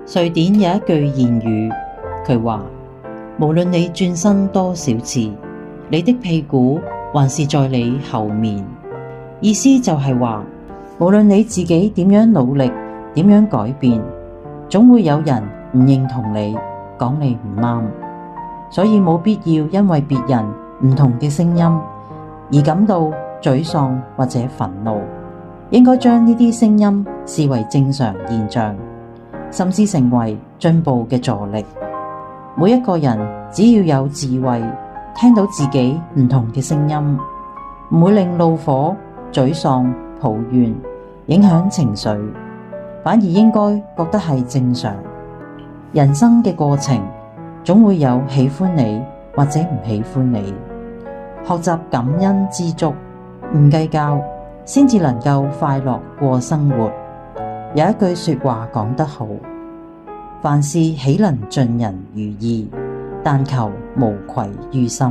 瑞典有一句諺語，佢話：無論你轉身多少次，你的屁股還是在你後面。意思就係話，無論你自己點樣努力，點樣改變，總會有人唔認同你，講你唔啱。所以冇必要因為別人唔同嘅聲音而感到沮喪或者憤怒，應該將呢啲聲音視為正常現象，甚至成為進步嘅助力。每一個人只要有智慧，聽到自己唔同嘅聲音，唔會令怒火、沮喪、抱怨影響情緒，反而應該覺得係正常。人生嘅過程總會有喜歡你或者唔喜歡你，學習感恩知足，唔計較，先至能夠快樂過生活。有一句說話講得好：凡事豈能盡人如意，但求無愧於心。